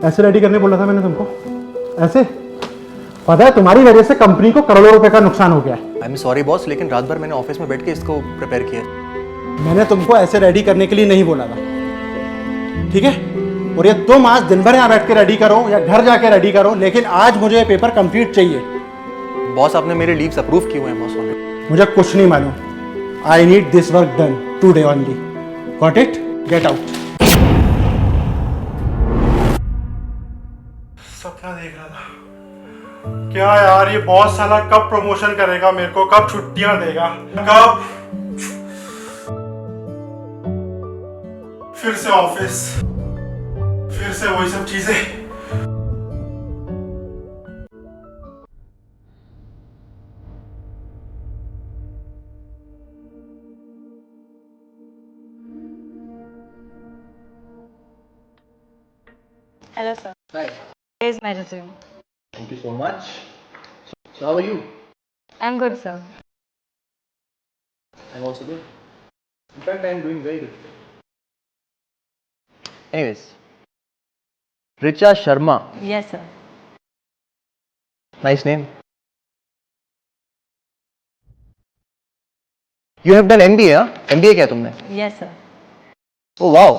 ऐसे रेडी करने बोला था मैंने तुमको, ऐसे। पता है तुम्हारी वजह से कंपनी को करोड़ों रुपए का नुकसान हो गया है। आई एम सॉरी बॉस, लेकिन रात भर मैंने ऑफिस में बैठ के इसको प्रिपेयर किया। मैंने तुमको ऐसे रेडी करने के लिए नहीं बोला था, ठीक है? और ये तुम आज दिन भर यहाँ बैठ के रेडी करो या घर जाके रेडी करो, लेकिन आज मुझे ये पेपर कंप्लीट चाहिए। बॉस आपने मेरे लीव्स अप्रूव किए हुए हैं बॉस ऑलरेडी। मुझे कुछ नहीं मालूम। I need this work done today only. Got it? Get out. सपना देख रहा था क्या यार, ये बॉस साला कब प्रमोशन करेगा मेरे को, कब छुट्टियां देगा, कब फिर से ऑफिस, फिर से वही सब चीजें। Hello, sir. Hi. Here's my resume. Thank you so much. So how are you? I'm good, sir. I'm also good. In fact, I'm doing very good. Anyways, Richa Sharma. Yes, sir. Nice name. You have done MBA, हाँ? MBA क्या तुमने? Yes, sir. Oh wow.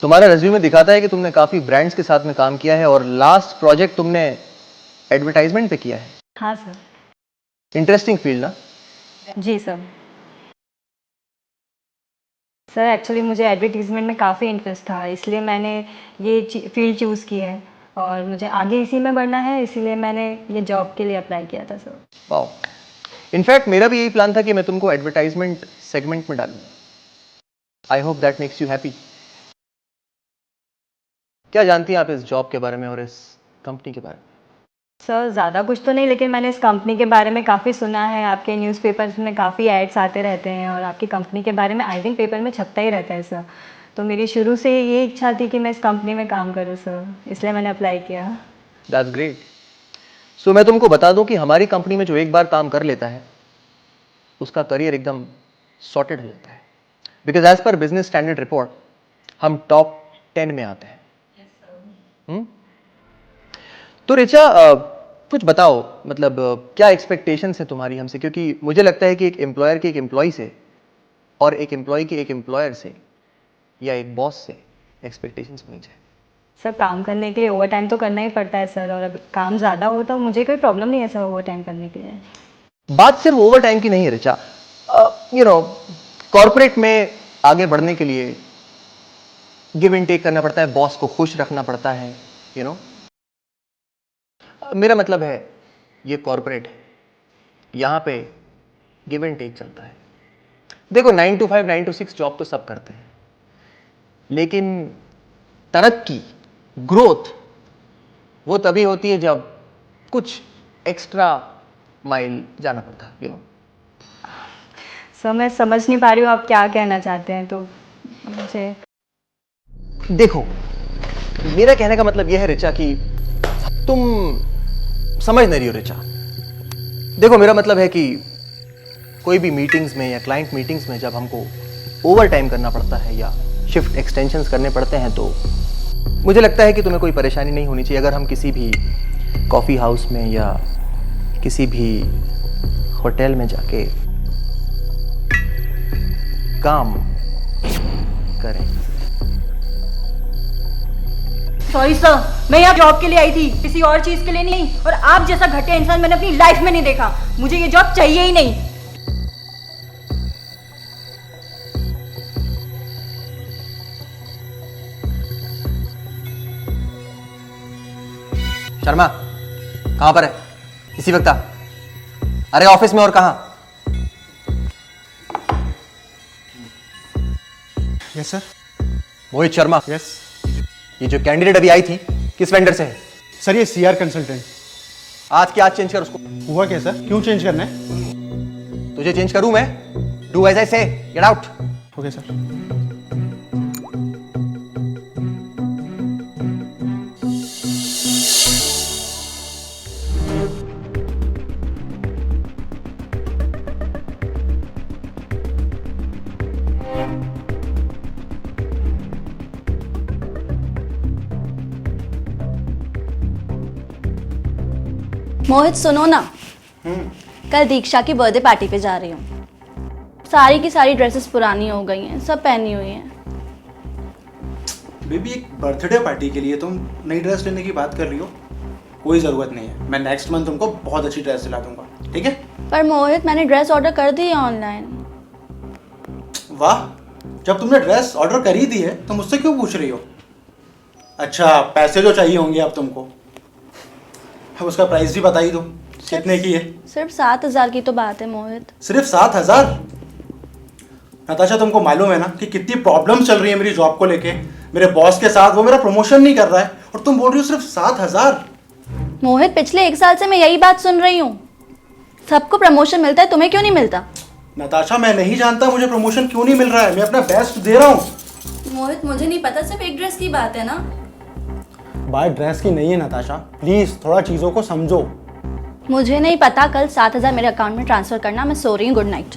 तुम्हारा resume दिखाता है कि तुमने काफी brands के साथ में काम किया है और लास्ट प्रोजेक्ट तुमने एडवर्टाइजमेंट पे किया है। हाँ सर। इंटरेस्टिंग फील्ड ना? जी सर। सर एक्चुअली मुझे एडवर्टीजमेंट में काफ़ी इंटरेस्ट था, इसलिए मैंने ये फील्ड चूज़ की है और मुझे आगे इसी में बढ़ना है, इसीलिए मैंने ये जॉब के लिए अप्लाई किया था सर। वाओ। इनफैक्ट मेरा भी यही प्लान था कि मैं तुमको एडवर्टाइजमेंट सेगमेंट में डालूं। I hope that makes you happy. क्या जानती हैं आप इस जॉब के बारे में और इस कंपनी के बारे में? सर ज़्यादा कुछ तो नहीं, लेकिन मैंने इस कंपनी के बारे में काफ़ी सुना है। आपके न्यूज़पेपर्स में काफ़ी एड्स आते रहते हैं और आपकी कंपनी के बारे में आई थिंक पेपर में छपता ही रहता है सर। तो मेरी शुरू से ये इच्छा थी कि मैं इस कंपनी में काम करूँ सर, इसलिए मैंने अप्लाई किया। That's great. सो मैं तुमको बता दूं कि हमारी कंपनी में जो एक बार काम कर लेता है उसका करियर एकदम सॉर्टेड हो जाता है, because as per business standard report हम टॉप 10 में आते हैं। तो रिचा कुछ बताओ, मतलब क्या एक्सपेक्टेशंस है तुम्हारी हमसे, क्योंकि मुझे लगता है कि एक एम्प्लॉयर के एक एम्प्लॉय से और एक एम्प्लॉय के एक एम्प्लॉयर से या एक बॉस से एक्सपेक्टेशंस होनी चाहिए। सर काम करने के लिए ओवर टाइम तो करना ही पड़ता है सर, और अब काम ज़्यादा हो तो मुझे कोई प्रॉब्लम नहीं है सर ओवर टाइम करने के लिए। बात सिर्फ ओवर टाइम की नहीं है रिचा। कॉर्पोरेट में आगे बढ़ने के लिए गिव एंड टेक करना पड़ता है, बॉस को खुश रखना पड़ता है। मेरा मतलब है ये कॉर्पोरेट है, यहां पे गिव एंड टेक चलता है। देखो 9 to 5 9 to 6 जॉब तो सब करते हैं, लेकिन तरक्की, ग्रोथ वो तभी होती है जब कुछ एक्स्ट्रा माइल जाना पड़ता है। सर मैं समझ नहीं पा रही हूँ आप क्या कहना चाहते हैं, तो मुझे देखो मेरा कहने का मतलब यह है रिचा कि तुम समझ नहीं रही हो रिचा। देखो मेरा मतलब है कि कोई भी मीटिंग्स में या क्लाइंट मीटिंग्स में जब हमको ओवर टाइम करना पड़ता है या शिफ्ट एक्सटेंशंस करने पड़ते हैं, तो मुझे लगता है कि तुम्हें कोई परेशानी नहीं होनी चाहिए अगर हम किसी भी कॉफ़ी हाउस में या किसी भी होटल में जाके काम करें। सॉरी सर, मैं यहाँ जॉब के लिए आई थी, किसी और चीज के लिए नहीं। और आप जैसा घटिया इंसान मैंने अपनी लाइफ में नहीं देखा। मुझे ये जॉब चाहिए ही नहीं। शर्मा कहां पर है? इसी वक्त आ। अरे ऑफिस में, और कहां? Yes sir. Mohit Sharma. Yes ये जो कैंडिडेट अभी आई थी किस वेंडर से है? सर, ये सीआर कंसल्टेंट। आज के आज चेंज कर उसको। हुआ क्या सर? क्यों चेंज करना है? तुझे चेंज करूं मैं? Do as I say, get out. Okay sir. Mohit सुनो ना, कल दीक्षा की बर्थडे पार्टी पे जा रही हूँ। सारी की सारी ड्रेसेस पुरानी हो गई हैं, सब पहनी हुई हैं। बेबी एक बर्थडे पार्टी के लिए तुम नई ड्रेस लेने की बात कर रही हो? कोई ज़रूरत नहीं है, मैं नेक्स्ट मंथ तुमको बहुत अच्छी ड्रेस दिला दूंगा, ठीक है? पर मोहित मैंने ड्रेस ऑर्डर कर दी है ऑनलाइन। वाह, जब तुमने ड्रेस ऑर्डर कर ही दी है तो मुझसे क्यों पूछ रही हो? अच्छा, पैसे जो चाहिए होंगे अब तुमको, अब उसका प्राइस भी बता ही दो, कितने की है? सिर्फ 7,000 की तो बात है मोहित। सिर्फ 7,000? नताशा तुमको मालूम है ना कि कितनी प्रॉब्लम चल रही है मेरी जॉब को लेके, मेरे बॉस के साथ। वो मेरा प्रमोशन नहीं कर रहा है और तुम बोल रही हो सिर्फ 7,000? मोहित पिछले 1 साल से मैं यही बात सुन रही हूँ, सबको प्रमोशन मिलता है, तुम्हें क्यों नहीं मिलता? नताशा मैं नहीं जानता मुझे प्रमोशन क्यों नहीं मिल रहा है, मैं अपना बेस्ट दे रहा हूँ। मोहित मुझे नहीं पता, सिर्फ एक ड्रेस की बात है ना। बात ड्रेस की नहीं है नताशा, प्लीज थोड़ा चीजों को समझो। मुझे नहीं पता, कल 7,000 मेरे अकाउंट में ट्रांसफर करना। मैं सो रही हूँ, गुड नाइट।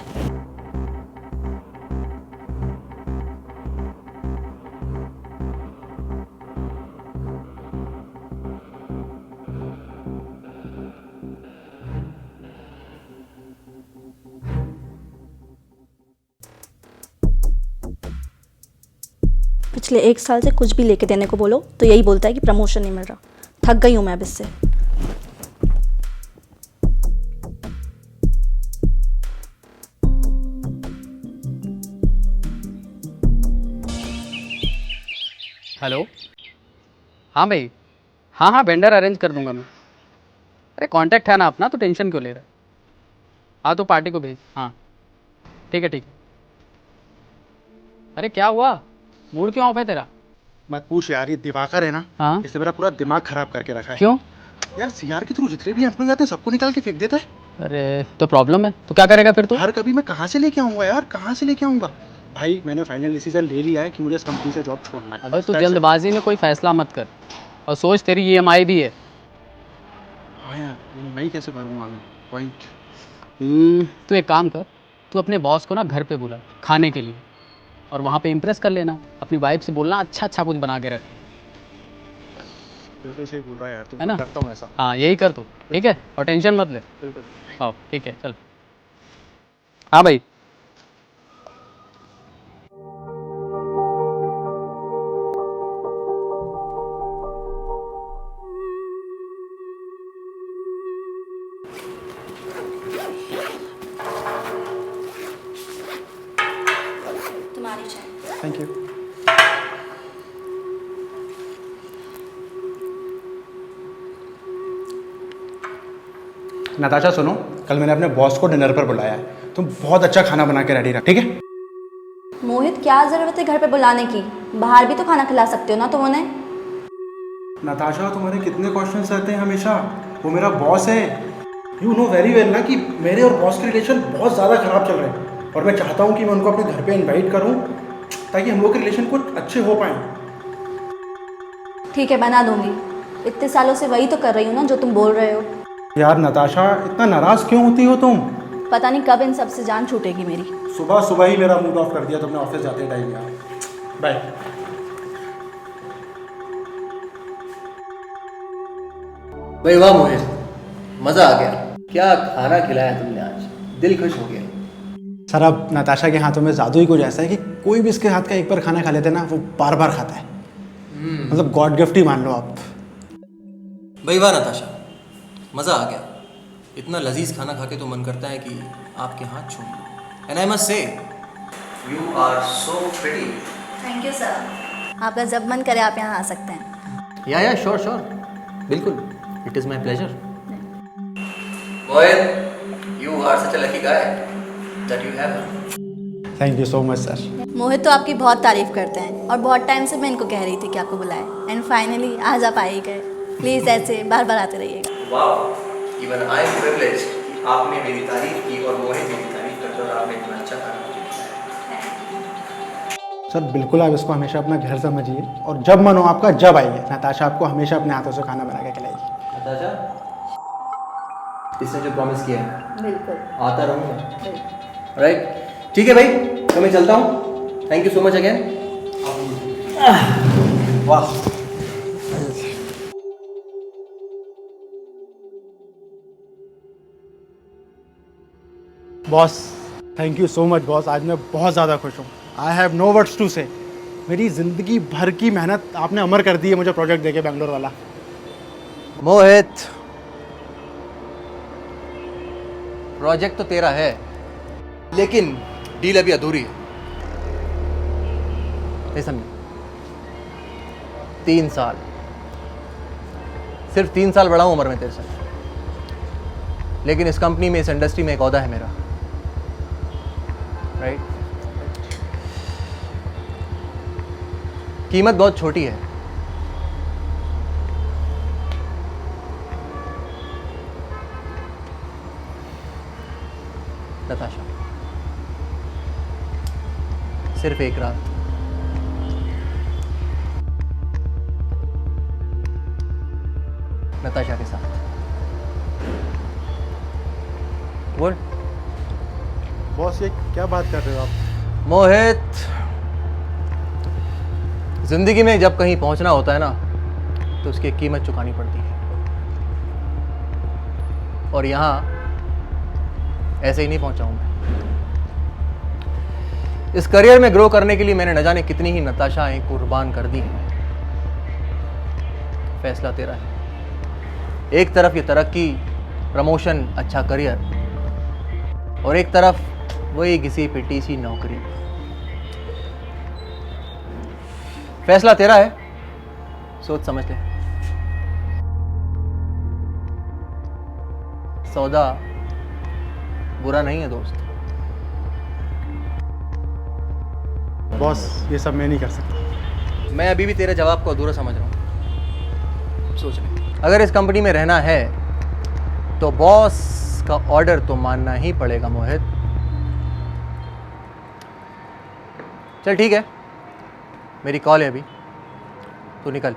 पिछले 1 साल से कुछ भी लेके देने को बोलो तो यही बोलता है कि प्रमोशन नहीं मिल रहा। थक गई हूँ मैं अब इससे। हेलो, हाँ भाई, हाँ वेंडर अरेंज कर दूंगा मैं। अरे कांटेक्ट है ना अपना, तो टेंशन क्यों ले रहा है। हाँ तो पार्टी को भेज, हाँ ठीक है ठीक है। अरे क्या हुआ, मूड क्यों ऑफ है तेरा? मत पूछ यार, ये दिवाकर है ना, हाँ इसने मेरा पूरा दिमाग खराब करके रखा है। क्यों? यार सीआर के थ्रू जितने भी एम्प्लॉय आते हैं सबको निकाल के फेंक देता है। अरे तो प्रॉब्लम है, तो क्या करेगा फिर तू? हर कभी मैं कहाँ से लेके आऊंगा यार, कहाँ से लेके आऊंगा? भाई मैंने फाइनल डिसीजन ले लिया है कि मुझे इस कंपनी से जॉब छोड़ना है। अबे तू जल्दबाजी में कोई फैसला मत कर, और सोच तेरी EMI भी है। हाँ यार, मैं ही कैसे भरूंगा पॉइंट? तू एक काम कर, तू अपने बॉस को ना घर पे बुला खाने के लिए, और वहाँ पे इम्प्रेस कर लेना। अपनी वाइफ से बोलना अच्छा अच्छा कुछ बना के रख, बिल्कुल सही बोल रहा है यार तू, है ना? करता हूँ ऐसा। हाँ यही कर तू, ठीक है, और टेंशन मत ले। हाँ ठीक है, चल। हाँ भाई, तुम्हारी चाय। Thank you. नताशा सुनो, कल मैंने अपने बॉस को डिनर पर बुलाया है, तुम बहुत अच्छा खाना बना के रेडी रख, ठीक है? मोहित क्या जरूरत है घर पे बुलाने की, बाहर भी तो खाना खिला सकते हो ना तुम उन्हें। नताशा तुम्हारे कितने क्वेश्चंस रहते हैं हमेशा, वो मेरा बॉस है। यू नो वेरी वेल ना कि मेरे और बॉस के रिलेशन बहुत ज़्यादा ख़राब चल रहे हैं, और मैं चाहता हूँ कि मैं उनको अपने घर पे इनवाइट करूँ ताकि हम लोग के रिलेशन कुछ अच्छे हो पाएँ। ठीक है, बना दूंगी। इतने सालों से वही तो कर रही हूँ ना जो तुम बोल रहे हो। यार नताशा इतना नाराज़ क्यों होती हो तुम? पता नहीं कब इन सब से जान छूटेगी मेरी। सुबह सुबह ही मेरा मूड ऑफ कर दिया तुमने ऑफिस जाते टाइम यार। बाय। भाई वाह मोहित, मज़ा आ गया। क्या खाना खिलाया तुमने आज, दिल खुश हो गया। सर अब नताशा के हाथों में जादू ही कुछ ऐसा है कि कोई भी इसके हाथ का एक बार खाना खा लेते ना वो बार बार खाता है। मतलब गॉड गिफ्ट ही मान लो आप। भाई वाह नताशा, मज़ा आ गया। इतना लजीज खाना खा के तो मन करता है कि आपके हाथ छूं लूं। And I must say you are so pretty. Thank you sir. आपका जब मन करे आप यहाँ आ सकते हैं। या श्योर श्योर, बिल्कुल, it is my pleasure. Mohit, you are such a lucky guy that you have. Thank you so much sir. Mohit तो आपकी बहुत तारीफ करते हैं और बहुत टाइम से मैं इनको कह रही थी कि आपको बुलाए, एंड फाइनली आज आप आ ही गए। प्लीज़ ऐसे बार बार आते रहिएगा। वाह, इवन आई एम प्रिविलेज्ड कि आपने मेरी तारीफ की और मोहित मेरी तारीफ करते और आपने इतना अच्छा खाना मुझे खिलाया। सर बिल्कुल आप इसको हमेशा अपना घर समझिए, और जब मन हो आपका जब आइए। नताशा आपको हमेशा अपने हाथों से खाना बना के खिलाएगी। नताशा, इसने जो प्रॉमिस किया है बिल्कुल आता रहूँगा। राइट, ठीक है भाई, तो मैं चलता हूँ। Thank you so much again. वाह, boss thank you so much boss, आज मैं बहुत ज़्यादा खुश हूँ। I have no words to say. मेरी ज़िंदगी भर की मेहनत आपने अमर कर दी है मुझे प्रोजेक्ट देके बेंगलोर वाला। मोहित, प्रोजेक्ट तो तेरा है लेकिन डील अभी अधूरी है। नहीं समझे? 3 साल, सिर्फ 3 साल बड़ा हूं उम्र में तेरे से, लेकिन इस कंपनी में, इस इंडस्ट्री में एक ओहदा है मेरा, राइट? कीमत बहुत छोटी है, नताशा। सिर्फ एक रात, नताशा के साथ। बोल। बॉस ये क्या बात कर रहे हो आप? मोहित, जिंदगी में जब कहीं पहुंचना होता है ना, तो उसकी एक कीमत चुकानी पड़ती है। और यहां ऐसे ही नहीं पहुंचा हूं मैं। इस करियर में ग्रो करने के लिए मैंने न जाने कितनी ही नताशाएं कुर्बान कर दी हैं। फैसला तेरा है। एक तरफ ये तरक्की, प्रमोशन, अच्छा करियर, और एक तरफ वही घिसी पिटी सी नौकरी। फैसला तेरा है, सोच समझ ले। सौदा बुरा नहीं है दोस्त। बॉस ये सब मैं नहीं कर सकता। मैं अभी भी तेरे जवाब को अधूरा समझ रहा हूं। सोच ले, अगर इस कंपनी में रहना है तो बॉस का ऑर्डर तो मानना ही पड़ेगा मोहित। चल ठीक है, मेरी कॉल है अभी, तू निकल।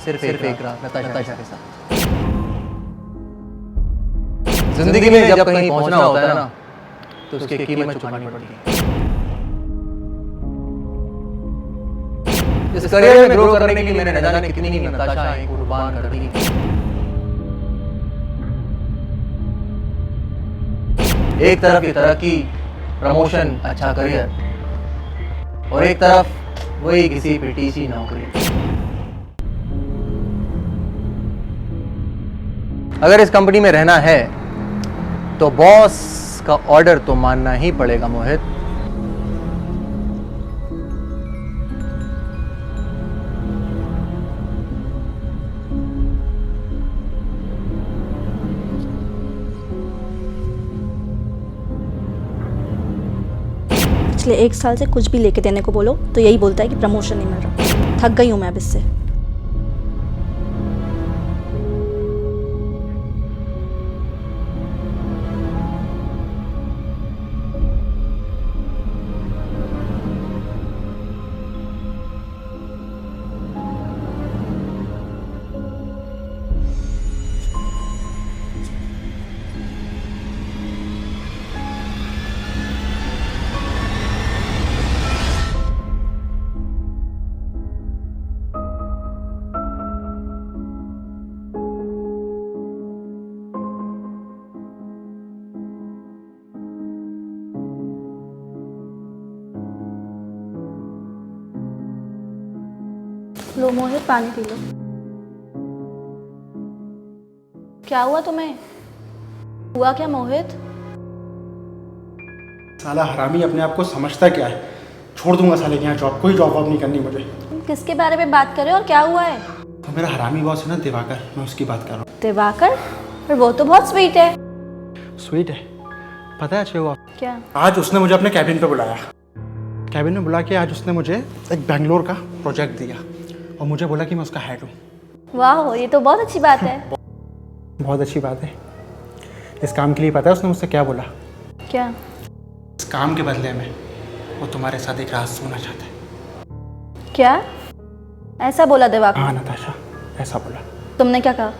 सिर्फ एक रात नताशा के साथ। जिंदगी में जब कहीं पहुंचना होता है ना, तो उसकी कीमत चुकानी पड़ती है। इस करियर में ग्रो करने के लिए मैंने न जाने कितनी ही नताशाएं कुर्बान कर दी। एक तरफ ये तरक्की, प्रमोशन, अच्छा करियर, और एक तरफ वही किसी पिटी सी नौकरी। अगर इस कंपनी में रहना है तो बॉस का ऑर्डर तो मानना ही पड़ेगा मोहित। पिछले 1 साल से कुछ भी लेके देने को बोलो तो यही बोलता है कि प्रमोशन नहीं मिल रहा। थक गई हूँ मैं अब इससे। लो मोहित, पानी पी लो। क्या हुआ तुम्हें? हुआ क्या मोहित? साला हरामी अपने आप को समझता क्या है? छोड़ दूंगा साले के यहाँ जॉब, कोई जॉब वॉब नहीं करनी मुझे। तुम किसके बारे में बात कर रहे हो और क्या हुआ है? तो मेरा हरामी बॉस है ना दिवाकर, मैं उसकी बात कर रहा हूँ। दिवाकर? पर वो तो बहुत स्वीट है। स्वीट है? पता है अच्छे हुआ क्या? आज उसने मुझे अपने कैबिन पे बुलाया। कैबिन में बुला के आज उसने मुझे एक बेंगलोर का प्रोजेक्ट दिया और मुझे बोला कि मैं उसका हेड हूँ। वाह, ये तो बहुत अच्छी बात है। बहुत अच्छी बात है, इस काम के लिए पता है उसने मुझसे क्या बोला? क्या? इस काम के बदले में वो तुम्हारे साथ एक राज सोना चाहता है। क्या ऐसा बोला दिवाकर? हाँ नताशा, ऐसा बोला। तुमने क्या कहा?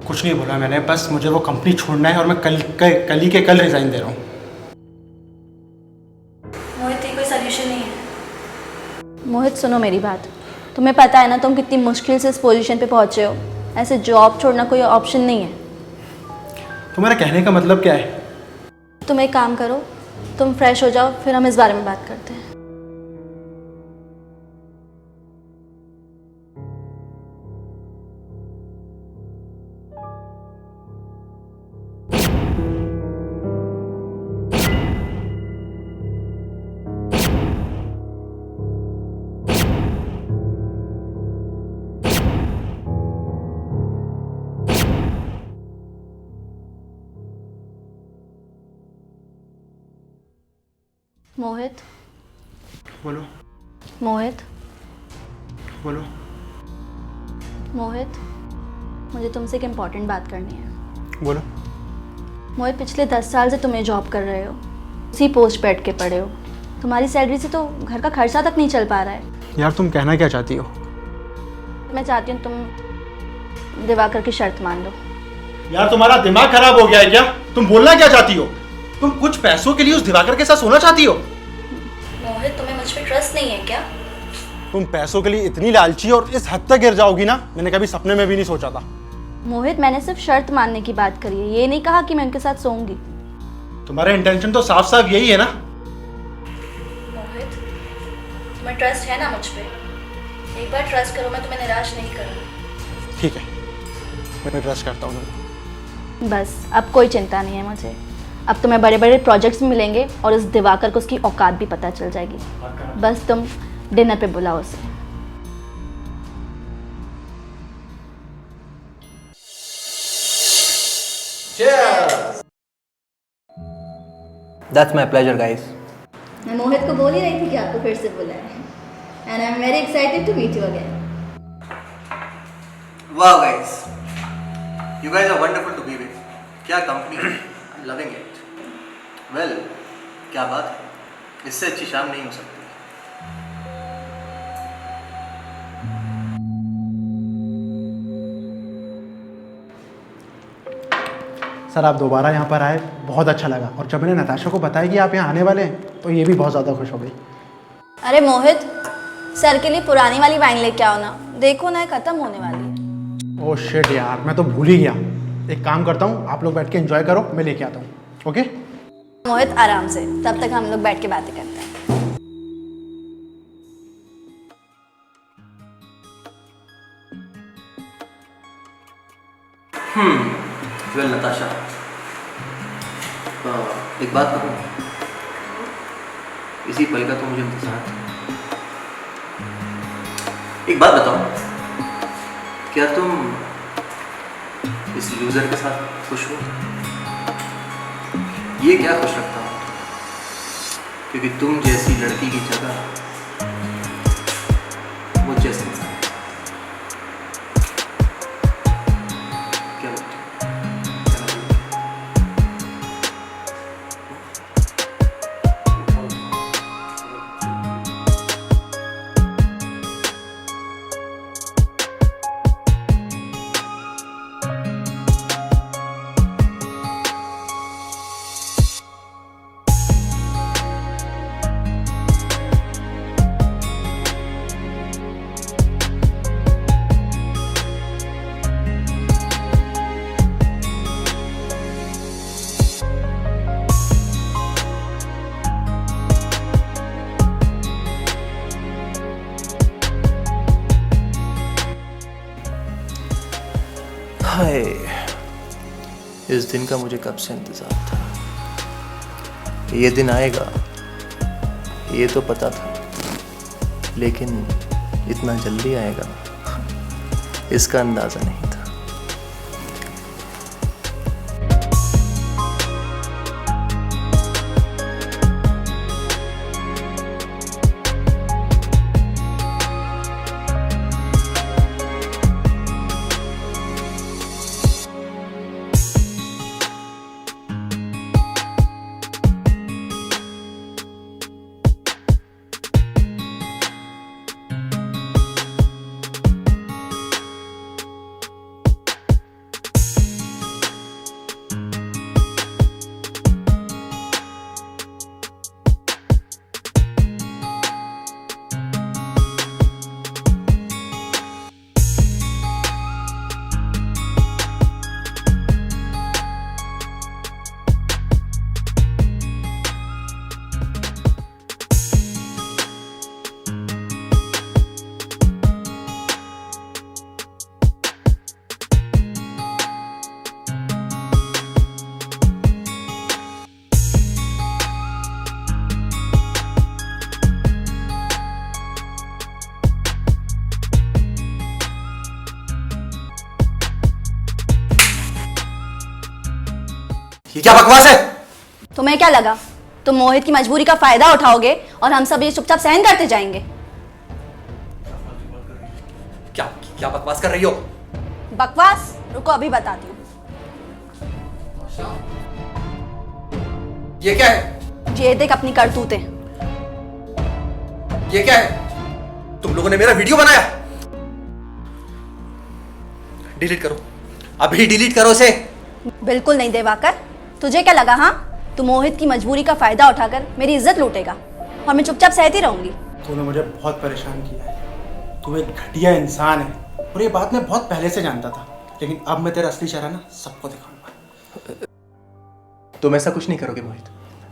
कुछ नहीं बोला मैंने, बस मुझे वो कंपनी छोड़ना है और मैं कल ही के कल रिजाइन दे रहा हूँ। मोहित, ये कोई सोल्यूशन नहीं है। मोहित सुनो मेरी बात, तुम्हें पता है ना तुम कितनी मुश्किल से इस पोजीशन पे पहुंचे हो। ऐसे जॉब छोड़ना कोई ऑप्शन नहीं है। तुम्हारे कहने का मतलब क्या है? तुम एक काम करो, तुम फ्रेश हो जाओ, फिर हम इस बारे में बात करते हैं। मोहित, बोलो मोहित, बोलो। मोहित, मुझे तुमसे एक इम्पॉर्टेंट बात करनी है। बोलो। मोहित, पिछले 10 साल से तुम ये जॉब कर रहे हो, उसी पोस्ट पे अटके पड़े हो। तुम्हारी सैलरी से तो घर का खर्चा तक नहीं चल पा रहा है। यार तुम कहना क्या चाहती हो? मैं चाहती हूँ तुम दिवाकर की शर्त मान लो। यार तुम्हारा दिमाग खराब हो गया है क्या? तुम बोलना क्या चाहती हो? तुम कुछ पैसों के लिए उस दिवाकर के साथ सोना चाहती हो? मोहित, तुम्हें मुझ पे ट्रस्ट नहीं है क्या? तुम पैसों के लिए इतनी लालची और इस हद तक गिर जाओगी ना, मैंने कभी सपने में भी नहीं सोचा था। मोहित, मैंने सिर्फ शर्त मानने की बात करी है, ये नहीं कहा कि मैं उनके साथ सोऊंगी। तुम्हारा इंटेंशन तो साफ साफ यही है ना? मोहित, तुम्हें ट्रस्ट है ना मुझ पे? एक बार ट्रस्ट करो, मैं तुम्हें निराश नहीं करूँगी। ठीक है, मैं ट्रस्ट करता हूँ। बस अब कोई चिंता नहीं है मुझे। अब तुम्हें बड़े बड़े प्रोजेक्ट्स मिलेंगे और इस दिवाकर को उसकी औकात भी पता चल जाएगी। बस तुम डिनर पे बुलाओ उसे। That's my pleasure, guys. मैं मोहित को बोल ही रही थी कि आपको फिर से बुलाएं। And I am very excited to meet you again. Wow, guys. You guys are wonderful to be with. क्या कंपनी है, I'm loving it. Well, क्या बात है, इससे अच्छी शाम नहीं हो सकती। सर आप दोबारा यहाँ पर आए, बहुत अच्छा लगा। और जब मैंने नताशा को बताया कि आप यहाँ आने वाले हैं तो ये भी बहुत ज़्यादा खुश हो गई। अरे मोहित, सर के लिए पुरानी वाली वाइन लेके आओ ना, देखो ना ये खत्म होने वाली है। ओह शिट यार, मैं तो भूल ही गया। एक काम करता हूँ, आप लोग बैठ के एंजॉय करो, मैं लेके आता हूँ। ओके मोहित आराम से, तब तक हम लोग बैठ के बातें करते हैं। वेल नताशा, एक बात कहूँ, इसी पल का तो मुझे इंतजार था। एक बात बताओ, क्या तुम इस लूजर के साथ खुश हो? ये क्या खुश रखता हूँ, क्योंकि तुम जैसी लड़की की जगह मुझ जैसे क्या बोलते हो? हाय, इस दिन का मुझे कब से इंतजार था। ये दिन आएगा ये तो पता था, लेकिन इतना जल्दी आएगा इसका अंदाज़ा नहीं था। ये क्या बकवास है? तुम्हें क्या लगा तुम मोहित की मजबूरी का फायदा उठाओगे और हम सब ये चुपचाप सहन करते जाएंगे? क्या क्या बकवास कर रही हो? बकवास? रुको अभी बताती हूँ। ये क्या है? ये देख अपनी करतूतें। ये क्या है? तुम लोगों ने मेरा वीडियो बनाया? डिलीट करो, अभी डिलीट करो इसे। बिल्कुल नहीं दिवाकर, तुझे क्या लगा हाँ तू मोहित की मजबूरी का फायदा उठाकर मेरी इज्जत लूटेगा और मैं चुपचाप सहती रहूंगी? तूने मुझे बहुत परेशान किया है, तू एक घटिया इंसान है और ये बात मैं बहुत पहले से जानता था, लेकिन अब मैं तेरा असली चेहरा ना सबको दिखाऊंगा। तुम ऐसा कुछ नहीं करोगे मोहित,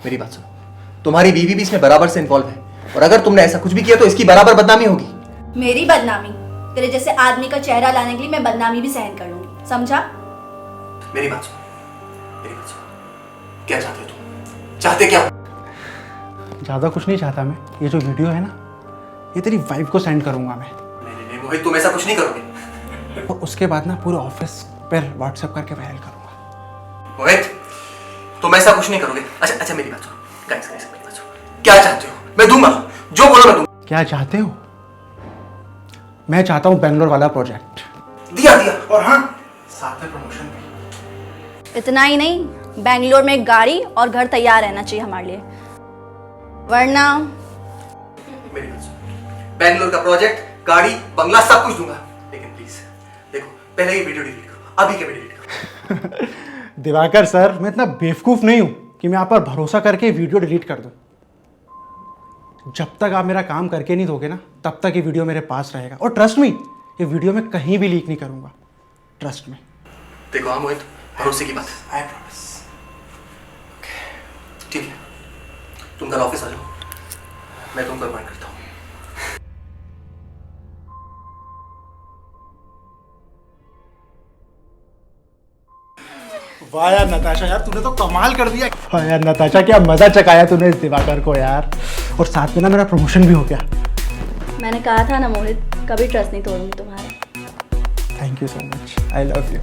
मेरी बात सुनो। तुम्हारी बीवी भी इसमें बराबर से इन्वॉल्व है और अगर तुमने ऐसा कुछ भी किया तो इसकी बराबर बदनामी होगी। मेरी बदनामी? तेरे जैसे आदमी का चेहरा लाने के लिए मैं बदनामी भी सहन कर लूंगी, समझा? मेरी बात सुनो, मेरी बात सुनो। क्या चाहते हो तुम? चाहते क्या? ज़्यादा कुछ नहीं चाहता मैं, ये जो वीडियो है ना ये तेरी वाइफ को सेंड करूंगा मैं, नहीं मोहित, तुम ऐसा कुछ नहीं करोगे। और उसके बाद ना पूरे ऑफिस पर व्हाट्सएप करके वायरल करूंगा। मोहित, तुम ऐसा कुछ नहीं करोगे। अच्छा मेरी बात सुनो, गाइस मेरी बात सुनो। क्या चाहते हो? मैं दूंगा, जो बोलो मैं दूंगा। क्या चाहते हो? मैं चाहता हूँ बेंगलोर वाला प्रोजेक्ट। दिया और हाँ, साथ में प्रमोशन भी। इतना ही नहीं, बेंगलोर में एक गाड़ी और घर तैयार रहना चाहिए हमारे लिए, वरना मेरी बात सुनो। बेंगलोर का प्रोजेक्ट, गाड़ी, बंगला सब कुछ दूंगा, लेकिन प्लीज देखो पहले ये वीडियो डिलीट करो, अभी के डिलीट करो। दिवाकर सर, मैं इतना बेवकूफ़ नहीं हूँ कि मैं आप पर भरोसा करके वीडियो डिलीट कर दूँ। जब तक आप मेरा काम करके नहीं दोगे ना, तब तक ये वीडियो मेरे पास रहेगा। और ट्रस्ट मी, ये वीडियो मैं कहीं भी लीक नहीं करूँगा, ट्रस्ट मी। देखो हाँ मोहित, भरोसे की बात है। I promise. ठीक है, तुम कल ऑफिस आ जाओ, मैं तुमको अपॉइंट करता हूँ। वाह यार नताशा, यार तूने तो कमाल कर दिया। वाह यार नताशा, क्या मजा चकाया तूने इस दिवाकर को यार, और साथ में ना मेरा प्रमोशन भी हो गया। मैंने कहा था ना मोहित, कभी ट्रस्ट नहीं तोड़ूंगी तुम्हारा। Thank you so much, I love you.